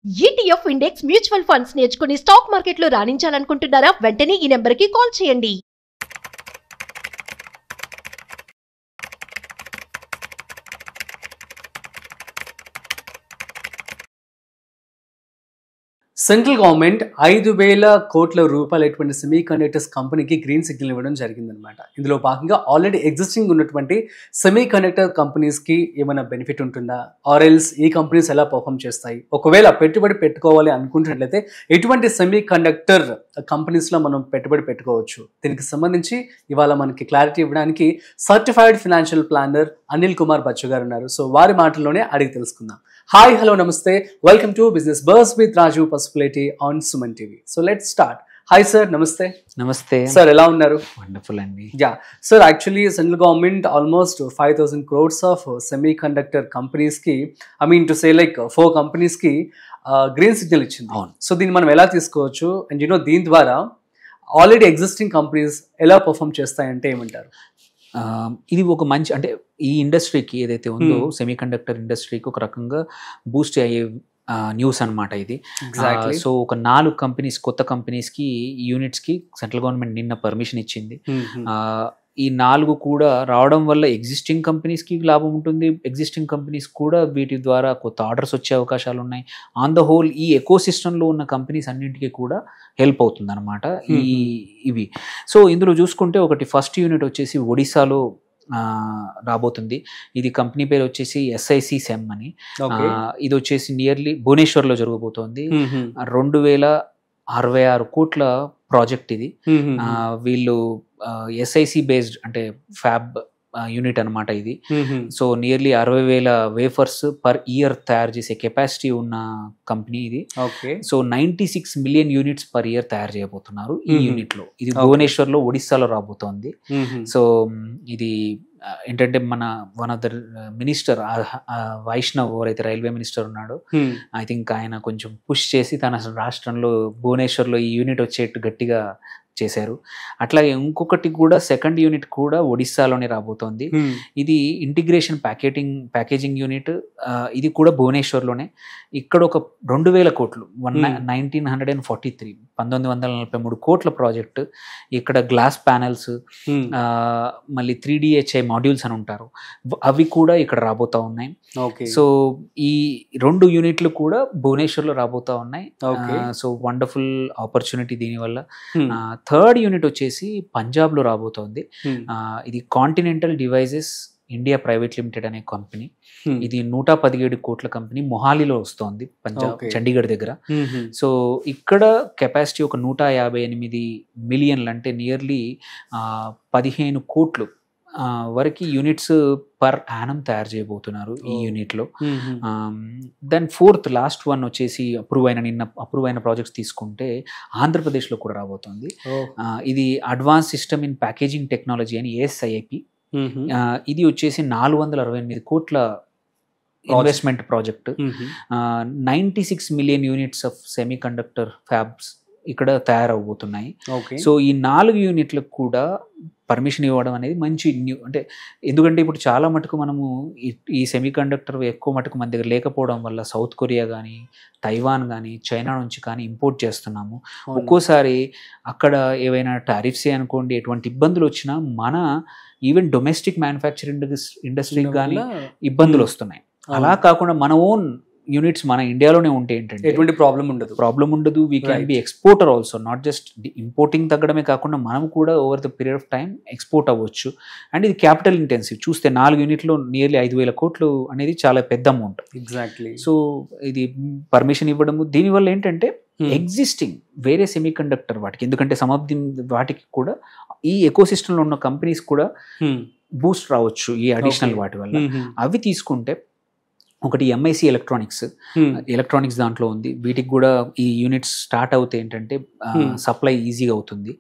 ETF index mutual funds నేర్చుకుని stock మార్కెట్లో రాణించాలనుకుంటున్నారా? వెంటనే ఈ నెంబర్కి కాల్ చేయండి. సెంట్రల్ గవర్నమెంట్ 5,000 కోట్ల రూపాయలటువంటి సెమీ కండక్టర్స్ కంపెనీకి గ్రీన్ సిగ్నల్ ఇవ్వడం జరిగిందనమాట. ఇందులో భాగంగా ఆల్రెడీ ఎగ్జిస్టింగ్ ఉన్నటువంటి సెమీ కండక్టర్ కంపెనీస్కి ఏమైనా బెనిఫిట్ ఉంటుందా, ఆర్ఎల్స్ ఈ కంపెనీస్ ఎలా పర్ఫామ్ చేస్తాయి, ఒకవేళ పెట్టుబడి పెట్టుకోవాలి అనుకుంటున్నట్లయితే ఎటువంటి సెమీ కండక్టర్ కంపెనీస్లో మనం పెట్టుబడి పెట్టుకోవచ్చు, దీనికి సంబంధించి ఇవాళ మనకి క్లారిటీ ఇవ్వడానికి certified financial planner Anil Kumar Bachchu garu ఉన్నారు. సో వారి మాటల్లోనే అడిగి తెలుసుకుందాం. హాయ్, హలో, నమస్తే, welcome to business bars with Raju Pasupuleti on Suman TV. So let's start. Hi sir, నమస్తే. నమస్తే సార్, ఎలా ఉన్నారు? వండర్ఫుల్ అండి. Yeah sir, actually central government almost 5,000 crores of semiconductor కంపెనీస్కి, I mean to say like 4 కంపెనీస్కి green signal ఇచ్చింది. అవును. So దీన్ని మనం ఎలా తీసుకోవచ్చు అండ్ దీని ద్వారా ఆల్రెడీ ఎగ్జిస్టింగ్ కంపెనీస్ ఎలా పర్ఫామ్ చేస్తాయంటే ఏమంటారు? ఇది ఒక మంచి, అంటే ఈ ఇండస్ట్రీకి ఏదైతే ఉందో సెమీ కండక్టర్ ఇండస్ట్రీకి ఒక రకంగా బూస్ట్ అయ్యే న్యూస్ అనమాట ఇది. సో ఒక 4 కంపెనీస్, కొత్త కంపెనీస్కి, యూనిట్స్కి సెంట్రల్ గవర్నమెంట్ నిన్న పర్మిషన్ ఇచ్చింది. ఈ 4 కూడా రావడం వల్ల ఎగ్జిస్టింగ్ కంపెనీస్కి లాభం ఉంటుంది, ఎగ్జిస్టింగ్ కంపెనీస్ కూడా వీటి ద్వారా కొత్త ఆర్డర్స్ వచ్చే అవకాశాలు ఉన్నాయి. ఆన్ ద హోల్ ఈ ఎకో సిస్టంలో ఉన్న కంపెనీస్ అన్నింటికీ కూడా హెల్ప్ అవుతుంది అనమాట ఇవి. సో ఇందులో చూసుకుంటే ఒకటి ఫస్ట్ యూనిట్ వచ్చేసి ఒడిశాలో రాబోతుంది. ఇది కంపెనీ పేరు వచ్చేసి SIC SEM అని. ఇది వచ్చేసి నియర్లీ భువనేశ్వర్లో జరగబోతోంది. 2,066 కోట్ల ప్రాజెక్ట్ ఇది. వీళ్ళు SIC బేస్డ్, అంటే ఫ్యాబ్ యూనిట్ అనమాట ఇది. So nearly 60,000 wafers per year తయారు చేసే కెపాసిటీ ఉన్న కంపెనీ ఇది. So 96 million units per year తయారు చేయబోతున్నారు ఈ యూనిట్ లో. ఇది భువనేశ్వర్ లో, ఒడిస్సాలో రాబోతోంది. సో ఇది ఏంటంటే మన one of the minister Vaishnaw, ఎవరైతే రైల్వే మినిస్టర్ ఉన్నాడో, ఐ థింక్ ఆయన కొంచెం పుష్ చేసి తన రాష్ట్రంలో భువనేశ్వర్లో ఈ యూనిట్ వచ్చేట్టు గట్టిగా చేశారు. అట్లాగే ఇంకొకటి కూడా సెకండ్ యూనిట్ కూడా ఒడిస్సాలోనే రాబోతోంది. ఇది ఇంటిగ్రేషన్ ప్యాకేజింగ్ యూనిట్. ఇది కూడా భువనేశ్వర్లోనే. ఇక్కడ ఒక 2,000 కోట్లు, 1943 కోట్ల ప్రాజెక్ట్. ఇక్కడ గ్లాస్ ప్యానెల్స్, మళ్ళీ 3DHI మాడ్యూల్స్ అని ఉంటారు, అవి కూడా ఇక్కడ రాబోతా ఉన్నాయి. సో ఈ 2 యూనిట్లు కూడా భువనేశ్వర్లో రాబోతా ఉన్నాయి. సో వండర్ఫుల్ ఆపర్చునిటీ దీనివల్ల. థర్డ్ యూనిట్ వచ్చేసి పంజాబ్లో రాబోతోంది. ఇది continental devices India private limited అనే కంపెనీ. ఇది 117 కోట్ల కంపెనీ, మొహాలీలో వస్తోంది, పంజాబ్, చండీగఢ్ దగ్గర. సో ఇక్కడ కెపాసిటీ ఒక 158 మిలియన్లు, అంటే నియర్లీ 15 కోట్లు వరకు యూనిట్స్ పర్ యానం తయారు చేయబోతున్నారు ఈ యూనిట్లో. దెన్ ఫోర్త్ లాస్ట్ వన్ వచ్చేసి నిన్న అప్రూవ్ అయిన ప్రాజెక్ట్స్ తీసుకుంటే ఆంధ్రప్రదేశ్లో కూడా రాబోతుంది. ఇది advance system in packaging technology అని, ASIP. ఇది వచ్చేసి 468 కోట్ల investment project. 96 million units of semi conductor fabs ఇక్కడ తయారవబోతున్నాయి. సో ఈ 4 యూనిట్లకు కూడా పర్మిషన్ ఇవ్వడం అనేది మంచి అంటే ఎందుకంటే ఇప్పుడు చాలా మటుకు మనము ఈ సెమీ కండక్టర్ ఎక్కువ మటుకు మన దగ్గర లేకపోవడం వల్ల సౌత్ కొరియా కానీ, తైవాన్ కానీ, చైనా నుంచి కానీ ఇంపోర్ట్ చేస్తున్నాము. ఒక్కోసారి అక్కడ ఏవైనా టారిఫ్సే అనుకోండి, ఎటువంటి ఇబ్బందులు వచ్చినా మన ఈవెన్ డొమెస్టిక్ మ్యానుఫ్యాక్చరింగ్ ఇండస్ట్రీకి కానీ ఇబ్బందులు వస్తున్నాయి. అలా కాకుండా మన ఓన్ యూనిట్స్ మన ఇండియాలోనే ఉంటే ఏంటంటే ఎటువంటి ప్రాబ్లం ఉండదు. We can be exporter also, not just importing తగ్గడమే కాకుండా మనం కూడా over the period of time export అవ్వచ్చు. అండ్ ఇది క్యాపిటల్ ఇంటెన్సివ్. చూస్తే 4 యూనిట్లో నియర్లీ 5,000 కోట్లు అనేది చాలా పెద్ద అమౌంట్. ఎగ్జాక్ట్లీ. సో ఇది పర్మిషన్ ఇవ్వడము, దీనివల్ల ఏంటంటే ఎగ్జిస్టింగ్ వేరే సెమీ కండక్టర్ వాటికి, ఎందుకంటే వాటికి కూడా ఈ ఎకో సిస్టంలో ఉన్న కంపెనీస్ కూడా బూస్ట్ రావచ్చు ఈ అడిషనల్ వాటి వల్ల. అవి తీసుకుంటే ఒకటి MIC ఎలక్ట్రానిక్స్ దాంట్లో ఉంది. వీటికి కూడా ఈ యూనిట్స్ స్టార్ట్ అవుతే ఏంటంటే సప్లై ఈజీగా అవుతుంది.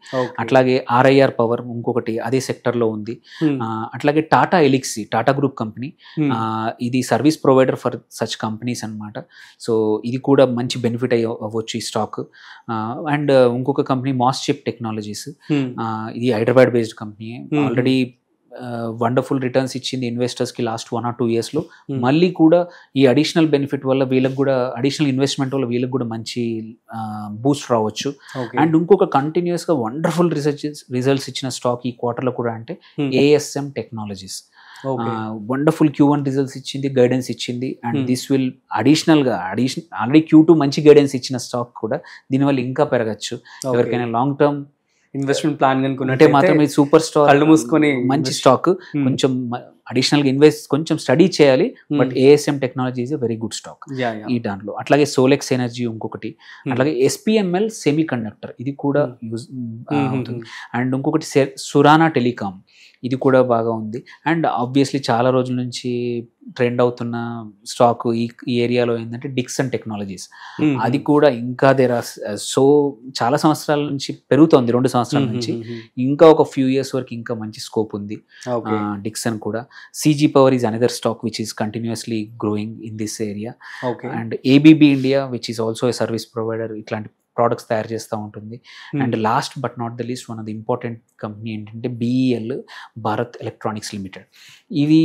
అట్లాగే RIR పవర్ ఇంకొకటి అదే సెక్టర్లో ఉంది. అట్లాగే టాటా ఎలిక్సీ, టాటా గ్రూప్ కంపెనీ, ఇది service provider for such companies అనమాట. సో ఇది కూడా మంచి బెనిఫిట్ అవ్వచ్చు ఈ స్టాక్. అండ్ ఇంకొక కంపెనీ మాస్చిప్ టెక్నాలజీస్, ఇది Hyderabad based company. Already wonderful returns ఇచ్చింది ఇన్వెస్టర్స్కి లాస్ట్ 1 or 2 yearsలో. మళ్ళీ కూడా ఈ అడిషనల్ బెనిఫిట్ వల్ల వీళ్ళకి కూడా అడిషనల్ ఇన్వెస్ట్మెంట్ వల్ల వీళ్ళకి కూడా మంచి బూస్ట్ రావచ్చు. అండ్ ఇంకొక కంటిన్యూస్గా వండర్ఫుల్ రిజల్ట్స్ ఇచ్చిన స్టాక్ ఈ క్వార్టర్లో కూడా అంటే ASM technologies. Wonderful Q1 results ఇచ్చింది, గైడెన్స్ ఇచ్చింది. అండ్ దిస్ విల్ అడిషనల్గా ఆల్రెడీ Q2 మంచి గైడెన్స్ ఇచ్చిన స్టాక్ కూడా దీనివల్ల ఇంకా పెరగచ్చు. ఎవరికైనా లాంగ్ టర్మ్ ఇన్వెస్ట్మెంట్ ప్లాన్ అంటే మాత్రం ఇది సూపర్ స్టాక్, కళ్ళు మూసుకొని మంచి స్టాక్. కొంచెం అడిషనల్ గా కొంచెం స్టడీ చేయాలి. But ASM technology is a very good stock ఈ దాంట్లో. అట్లాగే సోలెక్స్ ఎనర్జీ ఇంకొకటి, అట్లాగే SPML సెమీ కండక్టర్ ఇది కూడా యూజ్ అవుతుంది. అండ్ ఇంకొకటి సురానా టెలికామ్ ఇది కూడా బాగా ఉంది. అండ్ ఆబ్వియస్లీ చాలా రోజుల నుంచి ట్రెండ్ అవుతున్న స్టాక్ ఈ ఏరియాలో ఏంటంటే డిక్సన్ టెక్నాలజీస్. అది కూడా ఇంకా సో చాలా సంవత్సరాల నుంచి పెరుగుతోంది, 2 సంవత్సరాల నుంచి. ఇంకా ఒక ఫ్యూ ఇయర్స్ వరకు ఇంకా మంచి స్కోప్ ఉంది డిక్సన్ కూడా. CG Power is another stock which is continuously growing in this area. And ABB India which is also a service provider ఇట్లాంటి ప్రోడక్ట్స్ తయారు చేస్తూ ఉంటుంది. And last but not the least one of the important company ఏంటంటే BEL, Bharat electronics limited. ఇది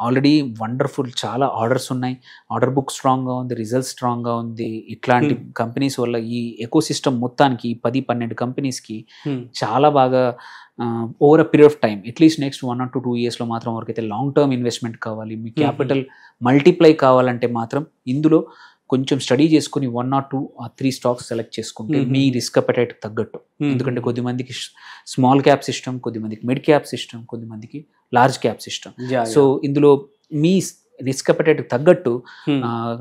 already wonderful, చాలా orders ఉన్నాయి, order book స్ట్రాంగ్గా ఉంది, రిజల్ట్స్ స్ట్రాంగ్గా ఉంది. ఇట్లాంటి కంపెనీస్ వల్ల ఈ ఎకో సిస్టమ్ మొత్తానికి 10-12 కంపెనీస్కి చాలా బాగా over a period of time at least next 1 or 2 yearsలో మాత్రం ఎవరికైతే లాంగ్ టర్మ్ ఇన్వెస్ట్మెంట్ కావాలి, మీ క్యాపిటల్ మల్టిప్లై కావాలంటే మాత్రం ఇందులో కొంచెం స్టడీ చేసుకుని 1 or 2 or 3 స్టాక్స్ సెలెక్ట్ చేసుకుంటే మీ రిస్క్ అపెటైట్ తగ్గట్టు. ఎందుకంటే కొద్దిమందికి స్మాల్ క్యాప్స్ ఇష్టం, కొద్దిమందికి మిడ్ క్యాప్స్ ఇష్టం, కొద్దిమందికి లార్జ్ క్యాప్స్ ఇష్టం. సో ఇందులో మీ రిస్క్ అపెటైట్ తగ్గట్టు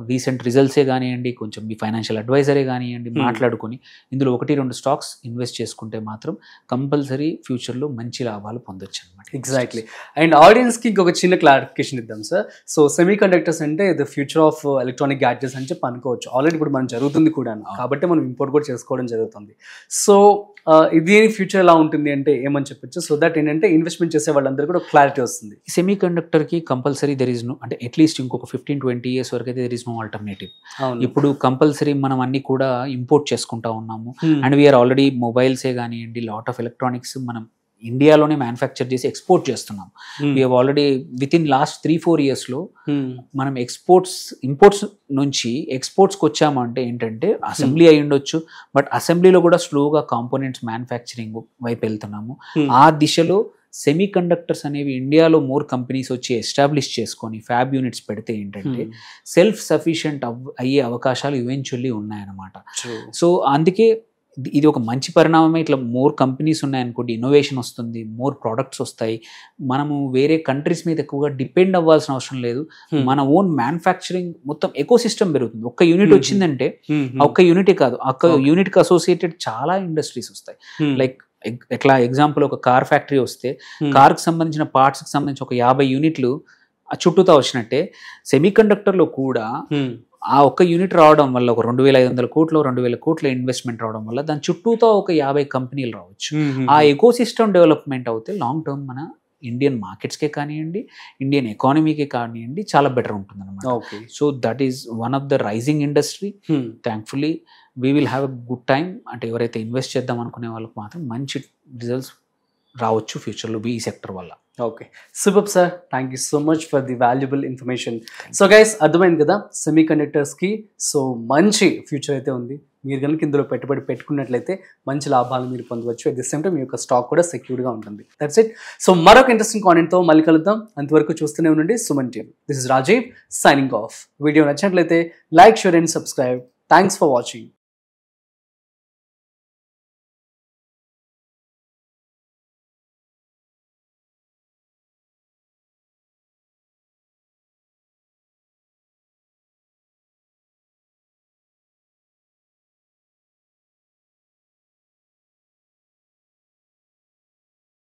రీసెంట్ రిజల్ట్సే కానివ్వండి, కొంచెం మీ ఫైనాన్షియల్ అడ్వైజరే కానివ్వండి మాట్లాడుకొని ఇందులో 1-2 స్టాక్స్ ఇన్వెస్ట్ చేసుకుంటే మాత్రం కంపల్సరీ ఫ్యూచర్లో మంచి లాభాలు పొందొచ్చు అనమాట. ఎగ్జాక్ట్లీ. అండ్ ఆడియన్స్కి ఇంకొక చిన్న క్లారిఫికేషన్ ఇద్దాం సార్. సో సెమీ కండక్టర్స్ అంటే the future of electronic gadgets అని చెప్పి అనుకోవచ్చు. ఆల్రెడీ ఇప్పుడు మనం జరుగుతుంది కూడా, కాబట్టి మనం ఇంపోర్ట్ కూడా చేసుకోవడం జరుగుతుంది. సో ఇది ఫ్యూచర్ ఎలా ఉంటుంది అంటే ఏమని చెప్పొచ్చు, సో దట్ ఏంటంటే ఇన్వెస్ట్మెంట్ చేసే వాళ్ళందరూ కూడా క్లారిటీ వస్తుంది. సెమీ కండక్టర్కి కంపల్సరీ దెర్ ఇస్ నో, అంటే అట్లీస్ట్ ఇంకొక 15-20 years వరకు అయితే దెర్ ఇస్ నో ఆల్టర్నేటివ్. ఇప్పుడు కంపల్సరీ మనం అన్ని కూడా ఇంపోర్ట్ చేసుకుంటా ఉన్నాము. అండ్ వీఆర్ ఆల్రెడీ మొబైల్సే కానివ్వండి, లాట్ ఆఫ్ ఎలక్ట్రానిక్స్ మనం ఇండియాలోనే మ్యానుఫ్యాక్చర్ చేసి ఎక్స్పోర్ట్ చేస్తున్నాం. We have already with in last 3-4 yearsలో మనం ఇంపోర్ట్స్ నుంచి ఎక్స్పోర్ట్స్కి వచ్చామంటే ఏంటంటే అసెంబ్లీ అయి ఉండొచ్చు, బట్ అసెంబ్లీలో కూడా స్లోగా కాంపోనెంట్స్ మ్యానుఫ్యాక్చరింగ్ వైపు వెళ్తున్నాము. ఆ దిశలో సెమీ కండక్టర్స్ అనేవి ఇండియాలో మోర్ కంపెనీస్ వచ్చి ఎస్టాబ్లిష్ చేసుకొని ఫ్యాబ్ యూనిట్స్ పెడితే ఏంటంటే సెల్ఫ్ సఫిషియెంట్ అయ్యే అవకాశాలు ఈవెన్చువల్లీ ఉన్నాయన్నమాట. సో అందుకే ఇది ఒక మంచి పరిణామమే. ఇట్లా మోర్ కంపెనీస్ ఉన్నాయనుకోండి, ఇన్నోవేషన్ వస్తుంది, మోర్ ప్రోడక్ట్స్ వస్తాయి. మనము వేరే కంట్రీస్ మీద ఎక్కువగా డిపెండ్ అవ్వాల్సిన అవసరం లేదు. మన ఓన్ మ్యానుఫ్యాక్చరింగ్ మొత్తం ఎకో సిస్టమ్ పెరుగుతుంది. ఒక్క యూనిట్ వచ్చిందంటే ఒక్క యూనిటే కాదు, ఒక్క యూనిట్కి అసోసియేటెడ్ చాలా ఇండస్ట్రీస్ వస్తాయి. లైక్ ఎట్లా ఎగ్జాంపుల్ ఒక కార్ ఫ్యాక్టరీ వస్తే కార్కి సంబంధించిన పార్ట్స్కి సంబంధించి ఒక 50 యూనిట్లు చుట్టూతా వచ్చినట్టే సెమీ కండక్టర్లో కూడా ఆ ఒక్క యూనిట్ రావడం వల్ల ఒక 2,500 కోట్లు 2,000 కోట్ల ఇన్వెస్ట్మెంట్ రావడం వల్ల దాని చుట్టూతో ఒక 50 కంపెనీలు రావచ్చు. ఆ ఎకో సిస్టమ్ డెవలప్మెంట్ అవుతే లాంగ్ టర్మ్ మన ఇండియన్ మార్కెట్స్కే కానివ్వండి, ఇండియన్ ఎకానమీకే కానివ్వండి చాలా బెటర్ ఉంటుంది అనమాట. So that is one of the rising industry. Thankfully we will have a good time. అంటే ఎవరైతే ఇన్వెస్ట్ చేద్దాం అనుకునే వాళ్ళకి మాత్రం మంచి రిజల్ట్స్ రావచ్చు ఫ్యూచర్లో ఈ సెక్టర్ వల్ల. Okay, super sir, thank you so much for the valuable information. So guys, అర్థమైంది కదా సెమీ కండక్టర్స్కి సో మంచి ఫ్యూచర్ అయితే ఉంది. మీరు కనుక ఇందులో పెట్టుబడి పెట్టుకున్నట్లయితే మంచి లాభాలు మీరు పొందవచ్చు. అట్ ది సేమ్ టైం మీ యొక్క స్టాక్ కూడా సెక్యూర్డ్గా ఉంటుంది. That's it. సో మరొక ఇంట్రెస్టింగ్ కాంటెంట్తో మళ్ళీ కలుద్దాం. అంతవరకు చూస్తూనే ఉండండి Suman TV. This is Rajiv signing off. Video నచ్చినట్లయితే like, share and subscribe. Thanks for watching.